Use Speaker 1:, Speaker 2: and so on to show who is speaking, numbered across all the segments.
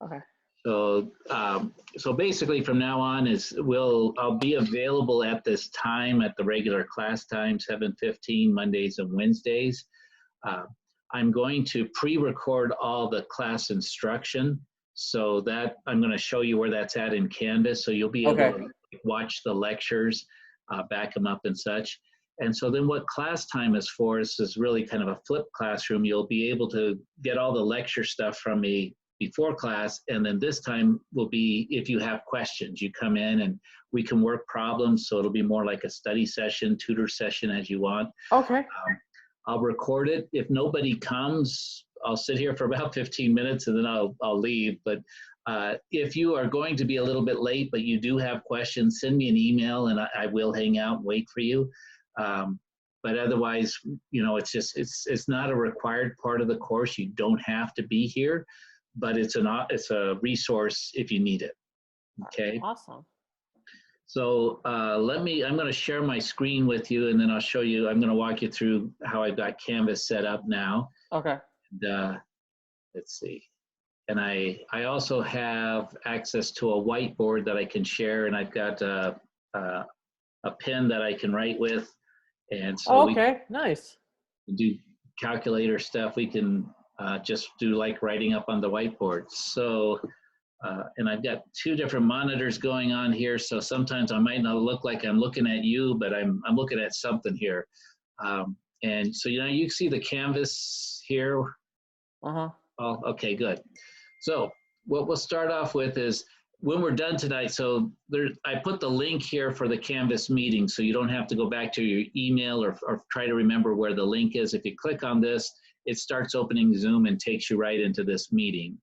Speaker 1: Okay.
Speaker 2: So basically from now on I'll be available at this time at the regular class time, 7:15 Mondays and Wednesdays. I'm going to pre-record all the class instruction, so that I'm going to show you where that's at in Canvas, so you'll be able to watch the lectures, back them up and such. And so then what class time is for is really kind of a flipped classroom. You'll be able to get all the lecture stuff from me before class, and then this time will be if you have questions. You come in and we can work problems, so it'll be more like a study session, tutor session as you want.
Speaker 1: Okay.
Speaker 2: I'll record it. If nobody comes, I'll sit here for about 15 minutes and then I'll leave. But if you are going to be a little bit late, but you do have questions, send me an email and I will hang out and wait for you. But otherwise, you know, it's not a required part of the course. You don't have to be here, but it's a resource if you need it. Okay.
Speaker 1: Awesome.
Speaker 2: So I'm going to share my screen with you, and then I'll show you. I'm going to walk you through how I've got Canvas set up now.
Speaker 1: Okay.
Speaker 2: And, let's see. And I also have access to a whiteboard that I can share, and I've got a pen that I can write with. And so
Speaker 1: nice.
Speaker 2: We do calculator stuff. We can just do like writing up on the whiteboard. So, and I've got two different monitors going on here. So sometimes I might not look like I'm looking at you, but I'm looking at something here. And so, you know, you see the canvas here.
Speaker 1: Uh-huh.
Speaker 2: Oh, okay, good. So what we'll start off with is when we're done tonight, so I put the link here for the Canvas meeting, so you don't have to go back to your email or try to remember where the link is. If you click on this, it starts opening Zoom and takes you right into this meeting.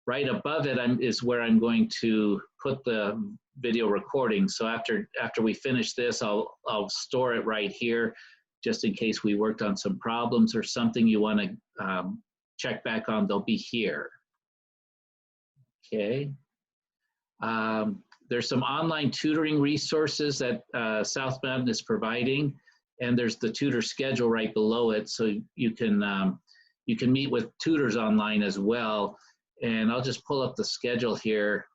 Speaker 2: Right above it is where I'm going to put the video recording. So after we finish this, I'll store it right here, just in case we worked on some problems or something you want to check back on. They'll be here. Okay. There's some online tutoring resources that South Mountain is providing, and there's the tutor schedule right below it, so you can meet with tutors online as well. And I'll just pull up the schedule here.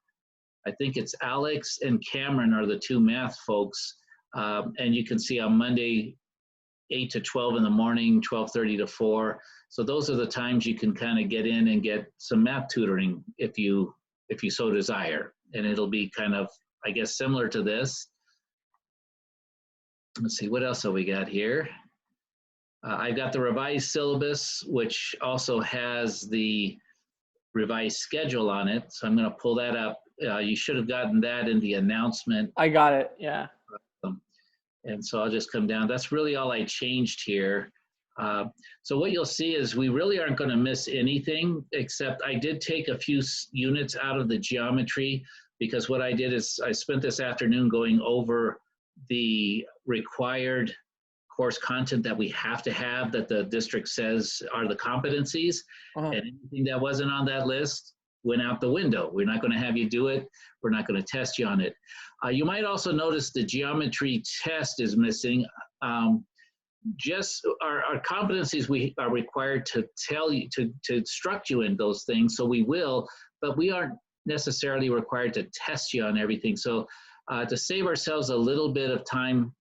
Speaker 2: I think it's Alex and Cameron are the two math folks, and you can see on Monday 8 to 12 in the morning, 12:30 to 4. So those are the times you can kind of get in and get some math tutoring if you so desire. And it'll be kind of, I guess, similar to this. Let's see, what else have we got here? I've got the revised syllabus, which also has the revised schedule on it. So I'm going to pull that up. You should have gotten that in the announcement.
Speaker 1: I got it, yeah.
Speaker 2: And so I'll just come down. That's really all I changed here. So what you'll see is we really aren't going to miss anything, except I did take a few units out of the geometry, because what I did is I spent this afternoon going over the required course content that we have to have, that the district says are the competencies. And anything that wasn't on that list went out the window. We're not going to have you do it. We're not going to test you on it. You might also notice the geometry test is missing. Just our competencies, we are required to tell you, to instruct you in those things, so we will, but we aren't necessarily required to test you on everything. So to save ourselves a little bit of time,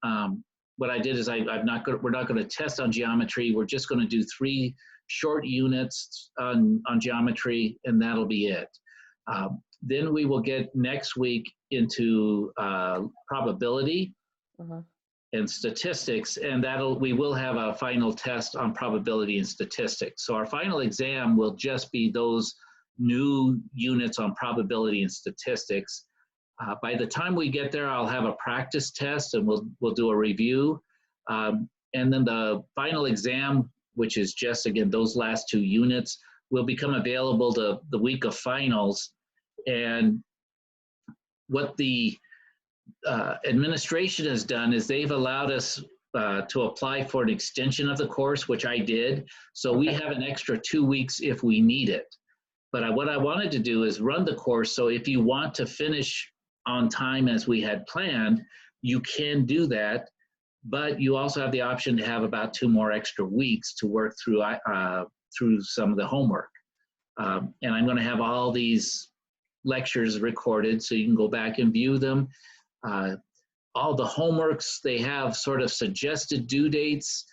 Speaker 2: what I did is we're not going to test on geometry. We're just going to do 3 short units on geometry, and that'll be it. Then we will get next week into probability and statistics, and we will have a final test on probability and statistics. So our final exam will just be those new units on probability and statistics. By the time we get there, I'll have a practice test, and we'll do a review. And then the final exam, which is just, again, those last 2 units, will become available the week of finals. And what the administration has done is they've allowed us to apply for an extension of the course, which I did. So we have an extra 2 weeks if we need it. But what I wanted to do is run the course, so if you want to finish on time as we had planned, you can do that. But you also have the option to have about 2 more extra weeks to work through some of the homework. And I'm going to have all these lectures recorded so you can go back and view them. All the homeworks, they have sort of suggested due dates,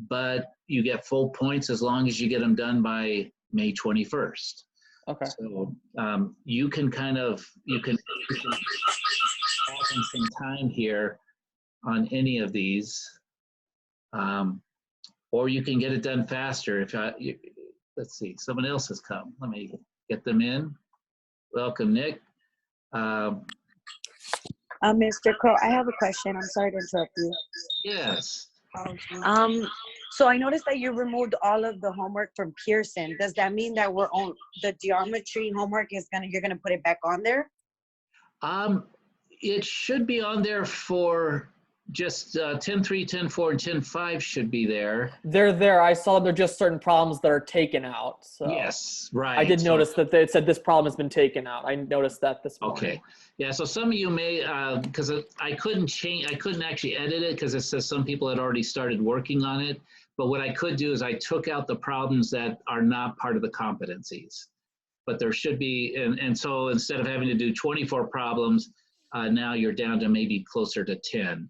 Speaker 2: but you get full points as long as you get them done by May 21st.
Speaker 1: Okay.
Speaker 2: So you can add in some time here on any of these, or you can get it done faster. Let's see, someone else has come. Let me get them in. Welcome, Nick.
Speaker 3: Mr. Crow, I have a question. I'm sorry to interrupt you.
Speaker 2: Yes.
Speaker 3: So I noticed that you removed all of the homework from Pearson. Does that mean that we're on the geometry homework you're gonna put it back on there?
Speaker 2: It should be on there for just 10.3, 10.4, and 10.5 should be there.
Speaker 1: They're there. I saw there are just certain problems that are taken out. So
Speaker 2: Yes, right.
Speaker 1: I did notice that it said this problem has been taken out. I noticed that this morning.
Speaker 2: Okay. Yeah, so some of you may, because I couldn't actually edit it because it says some people had already started working on it. But what I could do is I took out the problems that are not part of the competencies. But there should be, and so instead of having to do 24 problems, now you're down to maybe closer to 10,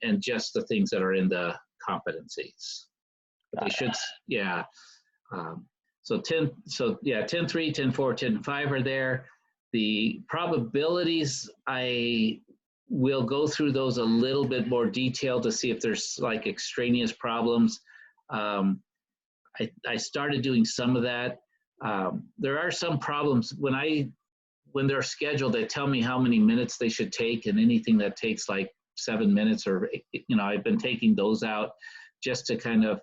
Speaker 2: and just the things that are in the competencies. But they should, yeah. So 10, yeah, 10.3, 10.4, 10.5 are there. The probabilities, I will go through those a little bit more detailed to see if there's like extraneous problems. I started doing some of that. There are some problems when they're scheduled, they tell me how many minutes they should take, and anything that takes like 7 minutes or, I've been taking those out just to kind of,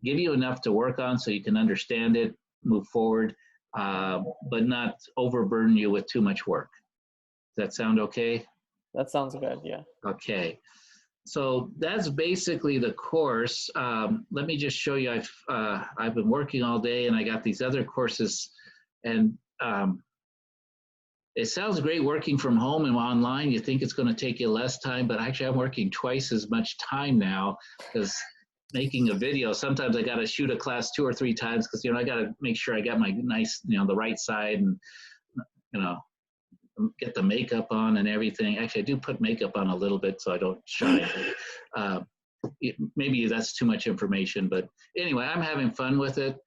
Speaker 2: give you enough to work on so you can understand it, move forward, but not overburden you with too much work. Does that sound okay?
Speaker 1: That sounds good, yeah.
Speaker 2: Okay. So that's basically the course. Let me just show you, I've been working all day and I got these other courses, and it sounds great working from home and online. You think it's going to take you less time, but actually I'm working twice as much time now because making a video, sometimes I got to shoot a class 2 or 3 times because, I got to make sure I got my nice, the right side and, get the makeup on and everything. Actually, I do put makeup on a little bit so I don't shine. Maybe that's too much information, but anyway, I'm having fun with it.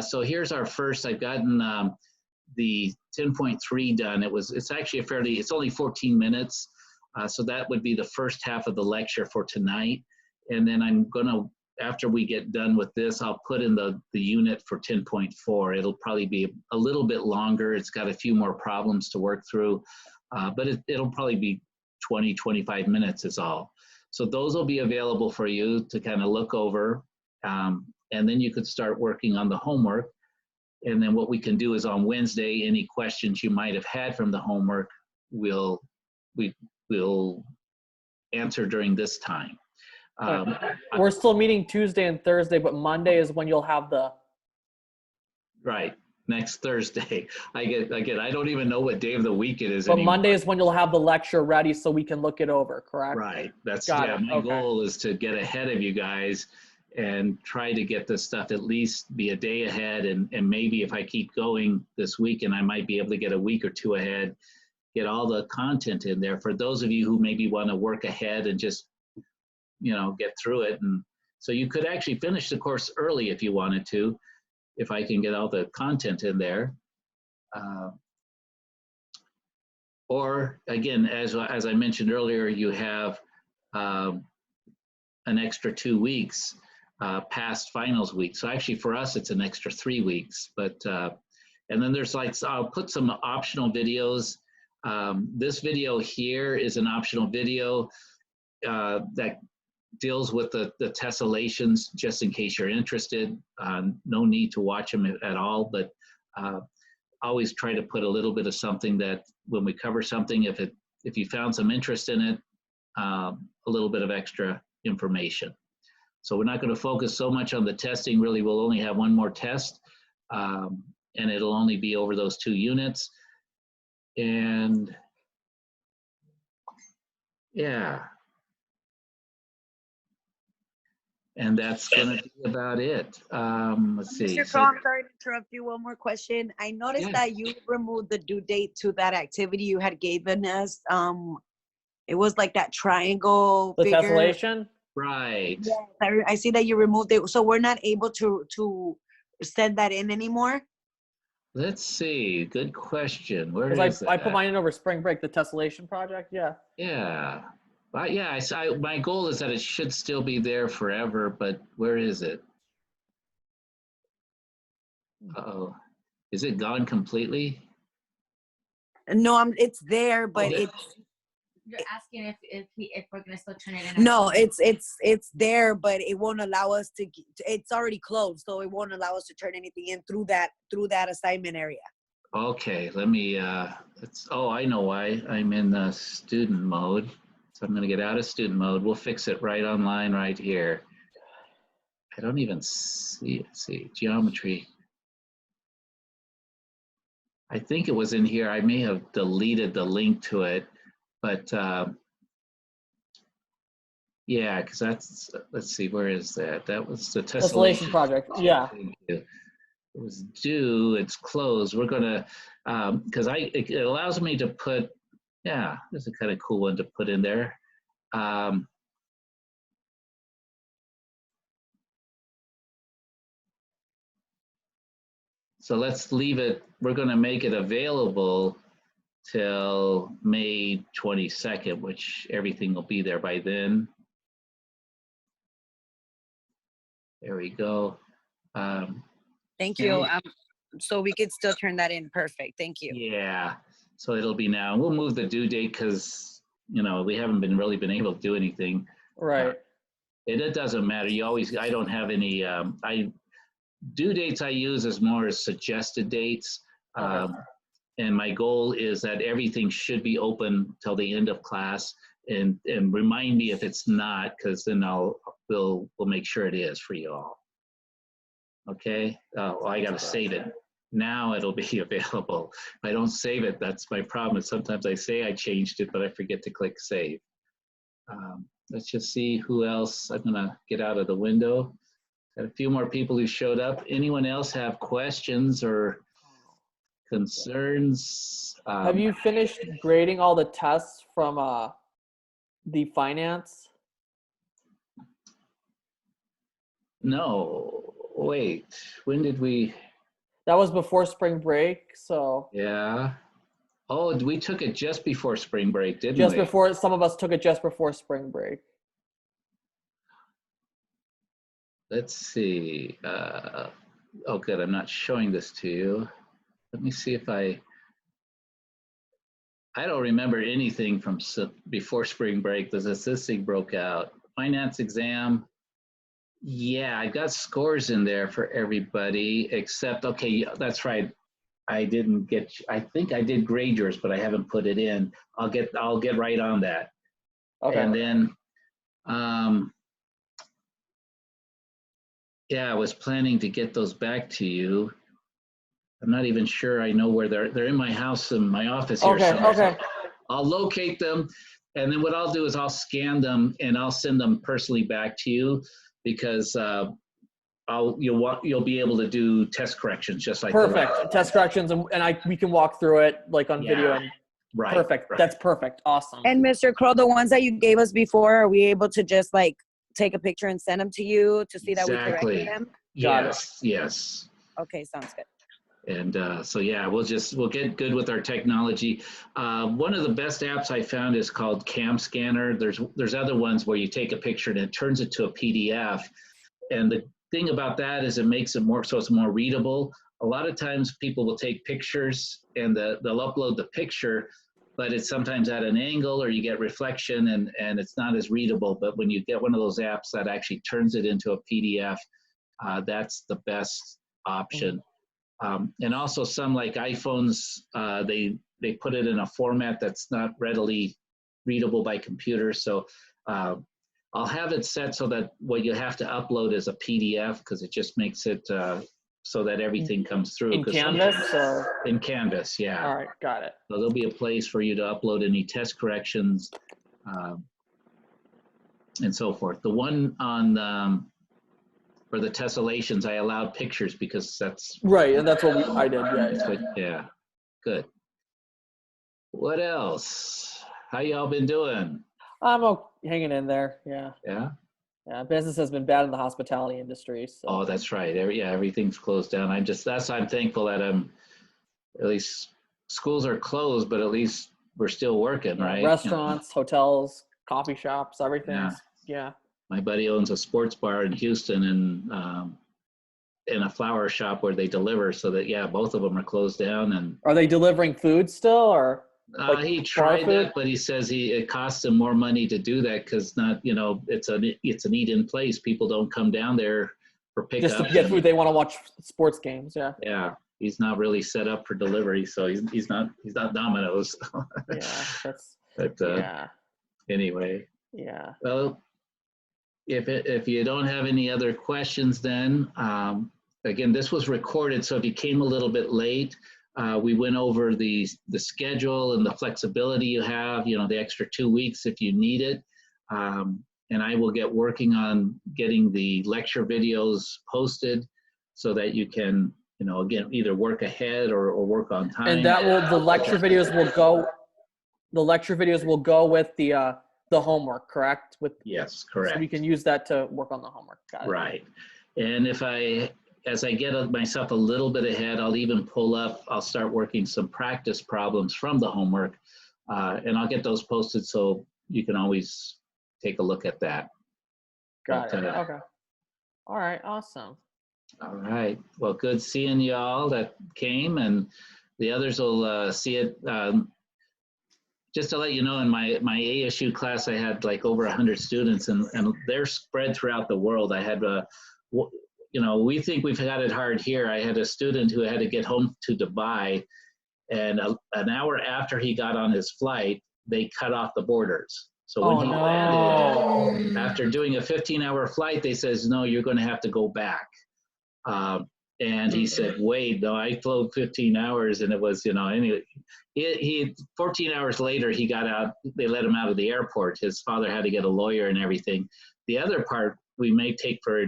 Speaker 2: So here's our first. I've gotten the 10.3 done. It's actually it's only 14 minutes. So that would be the first half of the lecture for tonight. And then I'm gonna, after we get done with this, I'll put in the unit for 10.4. It'll probably be a little bit longer. It's got a few more problems to work through, but it'll probably be 20, 25 minutes is all. So those will be available for you to kind of look over. And then you could start working on the homework. And then what we can do is on Wednesday, any questions you might have had from the homework, we'll answer during this time.
Speaker 1: We're still meeting Tuesday and Thursday, but Monday is when you'll have the.
Speaker 2: Right, next Thursday. I don't even know what day of the week it is
Speaker 1: But
Speaker 2: anymore.
Speaker 1: Monday is when you'll have the lecture ready so we can look it over, correct?
Speaker 2: Right,
Speaker 1: Got it.
Speaker 2: My goal is to get ahead of you guys and try to get this stuff at least be a day ahead, and maybe if I keep going this week, and I might be able to get a week or 2 ahead, get all the content in there for those of you who maybe want to work ahead and just get through it. And so you could actually finish the course early if you wanted to, if I can get all the content in there. Or again, as I mentioned earlier, you have an extra 2 weeks past finals week. So actually for us, it's an extra 3 weeks. But and then there's I'll put some optional videos. This video here is an optional video that deals with the tessellations, just in case you're interested. No need to watch them at all, but always try to put a little bit of something that when we cover something, if you found some interest in it, a little bit of extra information. So we're not going to focus so much on the testing. Really, we'll only have 1 more test, and it'll only be over those 2 units. And yeah. And that's going to be about it. Let's see.
Speaker 3: Mr. Crow, I'm sorry to interrupt you? One more question. I noticed
Speaker 2: Yeah.
Speaker 3: that you removed the due date to that activity you had given us. It was like that triangle
Speaker 1: The
Speaker 3: figure.
Speaker 1: tessellation?
Speaker 2: Right.
Speaker 3: Yes, I see that you removed it. So we're not able to send that in anymore?
Speaker 2: Let's see. Good question. Where
Speaker 1: Because
Speaker 2: is
Speaker 1: I
Speaker 2: that?
Speaker 1: put mine in over spring break, the tessellation project. Yeah.
Speaker 2: Yeah. Yeah, my goal is that it should still be there forever, but where is it? Uh-oh. Is it gone completely?
Speaker 3: No, it's there, but
Speaker 2: Okay.
Speaker 3: it's
Speaker 4: You're asking if we're gonna still turn it in.
Speaker 3: no, it's there, but it won't allow us to. It's already closed, so it won't allow us to turn anything in through that assignment area.
Speaker 2: Okay, let me, I know why. I'm in the student mode. So I'm gonna get out of student mode. We'll fix it right online right here. I don't even see geometry. I think it was in here. I may have deleted the link to it, but yeah, because that's, let's see, where is that? That was the
Speaker 1: Tessellation project. Yeah.
Speaker 2: Thank you. It was due, it's closed. We're gonna, because it allows me to put, yeah, this is a kind of cool one to put in there. So let's leave it, we're gonna make it available till May 22nd, which everything will be there by then. There we go.
Speaker 3: Thank you. So we could still turn that in. Perfect. Thank you.
Speaker 2: Yeah, so it'll be now. We'll move the due date because, we haven't really been able to do anything.
Speaker 1: Right.
Speaker 2: It doesn't matter. I don't have any, due dates I use as more as suggested dates.
Speaker 1: Okay.
Speaker 2: And my goal is that everything should be open till the end of class, and remind me if it's not, because then we'll make sure it is for you all. Okay, I gotta save it. Now it'll be available. If I don't save it, that's my problem. Sometimes I say I changed it, but I forget to click save. Let's just see who else. I'm gonna get out of the window. Got a few more people who showed up. Anyone else have questions or concerns?
Speaker 1: Have you finished grading all the tests from the finance?
Speaker 2: No, wait, when did we?
Speaker 1: That was before spring break, so
Speaker 2: Yeah. Oh, we took it just before spring break, didn't
Speaker 1: just
Speaker 2: we?
Speaker 1: before, some of us took it just before spring break.
Speaker 2: Let's see. Oh, good. I'm not showing this to you. Let me see if I don't remember anything from before spring break. This thing broke out. Finance exam. Yeah, I got scores in there for everybody except, okay, that's right. I think I did grade yours, but I haven't put it in. I'll get right on that.
Speaker 1: Okay.
Speaker 2: And then, yeah, I was planning to get those back to you. I'm not even sure I know where they're in my house, in my office here
Speaker 1: Okay,
Speaker 2: somewhere.
Speaker 1: okay.
Speaker 2: So I'll locate them, and then what I'll do is I'll scan them and I'll send them personally back to you, because you'll be able to do test corrections just like
Speaker 1: Perfect. Test corrections, and we can walk through it like on video. And
Speaker 2: right.
Speaker 1: perfect.
Speaker 2: Right.
Speaker 1: That's perfect. Awesome.
Speaker 3: And Mr. Crow, the ones that you gave us before, are we able to just like take a picture and send them to you to see that we
Speaker 2: Exactly.
Speaker 3: corrected them?
Speaker 2: Yes.
Speaker 3: Okay, sounds good.
Speaker 2: And so yeah, we'll get good with our technology. One of the best apps I found is called Cam Scanner. There's other ones where you take a picture and it turns it to a PDF. And the thing about that is it makes it more, so it's more readable. A lot of times people will take pictures and they'll upload the picture, but it's sometimes at an angle or you get reflection and it's not as readable. But when you get one of those apps that actually turns it into a PDF, that's the best option. And also some like iPhones, they put it in a format that's not readily readable by computer. So I'll have it set so that what you have to upload is a PDF, because it just makes it so that everything comes through.
Speaker 1: In Canvas? Or?
Speaker 2: In Canvas, yeah.
Speaker 1: All right, got it.
Speaker 2: So there'll be a place for you to upload any test corrections and so forth. The one on for the tessellations, I allowed pictures because that's
Speaker 1: Right, and that's what I did. Yeah,
Speaker 2: that's what, yeah, good. What else? How y'all been doing?
Speaker 1: I'm hanging in there. Yeah,
Speaker 2: Yeah.
Speaker 1: yeah. Business has been bad in the hospitality industry. So
Speaker 2: Oh, that's right. Yeah, everything's closed down. I'm thankful that at least schools are closed, but at least we're still working,
Speaker 1: yeah,
Speaker 2: right?
Speaker 1: restaurants, hotels, coffee shops,
Speaker 2: Yeah.
Speaker 1: everything's yeah.
Speaker 2: My buddy owns a sports bar in Houston and in a flower shop where they deliver. So that, yeah, both of them are closed down. And
Speaker 1: Are they delivering food still, or like
Speaker 2: he
Speaker 1: bar
Speaker 2: tried
Speaker 1: food?
Speaker 2: that, but he says it costs him more money to do that because it's an eat-in place. People don't come down there for pickup.
Speaker 1: Just to get food, they want to watch sports games. Yeah.
Speaker 2: Yeah, he's not really set up for delivery, so he's not Domino's.
Speaker 1: Yeah. That's
Speaker 2: But
Speaker 1: yeah.
Speaker 2: anyway,
Speaker 1: Yeah.
Speaker 2: well, if you don't have any other questions, then again, this was recorded, so if you came a little bit late, we went over the schedule and the flexibility you have, the extra 2 weeks if you need it. And I will get working on getting the lecture videos posted so that you can, again, either work ahead or work on time.
Speaker 1: And the lecture videos will go with the homework, correct?
Speaker 2: Yes, correct.
Speaker 1: So we can use that to work on the homework. Got it.
Speaker 2: Right. And as I get myself a little bit ahead, I'll start working some practice problems from the homework, and I'll get those posted so you can always take a look at that.
Speaker 1: Got
Speaker 2: But,
Speaker 1: it. Okay. All right. Awesome.
Speaker 2: All right. Well, good seeing y'all that came, and the others will see it. Just to let you know, in my ASU class, I had like over 100 students, and they're spread throughout the world. I had, we think we've had it hard here. I had a student who had to get home to Dubai, and an hour after he got on his flight, they cut off the borders. So when he landed, after doing a 15-hour flight, they says, no, you're going to have to go back. And he said, wait, no, I flew 15 hours and it was, anyway, he 14 hours later, he got out, they let him out of the airport. His father had to get a lawyer and everything. The other part we may take for,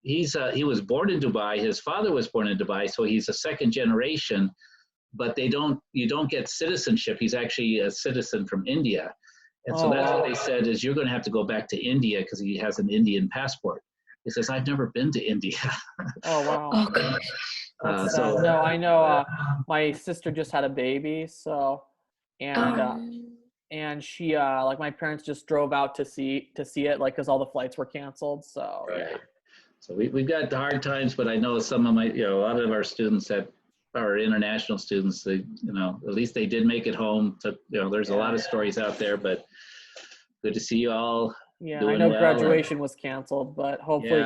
Speaker 2: he was born in Dubai. His father was born in Dubai. So he's a second generation, but you don't get citizenship. He's actually a citizen from India. And so that's what they said is you're going to have to go back to India because he has an Indian passport. He says, I've never been to India.
Speaker 1: Oh, wow.
Speaker 3: Oh, gosh.
Speaker 1: No, I know my sister just had a baby, so, and she, like my parents just drove out to see it, like, cause all the flights were canceled. So,
Speaker 2: right. So we've got hard times, but I know some of a lot of our students that are international students, they, at least they did make it home. So, there's a lot of stories out there, but good to see you all.
Speaker 1: Yeah, I know graduation was canceled, but hopefully,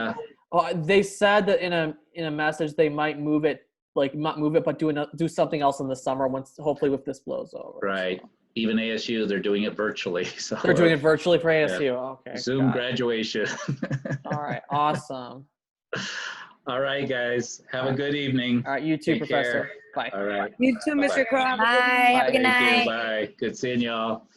Speaker 1: they said that in a message they might move it, but do something else in the summer once, hopefully, if this blows over.
Speaker 2: Right. So. Even ASU, they're doing it virtually. So
Speaker 1: they're doing it virtually for ASU. Yeah. Okay.
Speaker 2: Zoom graduation.
Speaker 1: All right. Awesome.
Speaker 2: All right, guys. Have a good evening.
Speaker 1: All right. You too, Professor.
Speaker 2: Care.
Speaker 1: Bye.
Speaker 2: All right.
Speaker 3: You too, Mr. Crow.
Speaker 4: Bye. Have a good night.
Speaker 2: Bye. Good seeing y'all.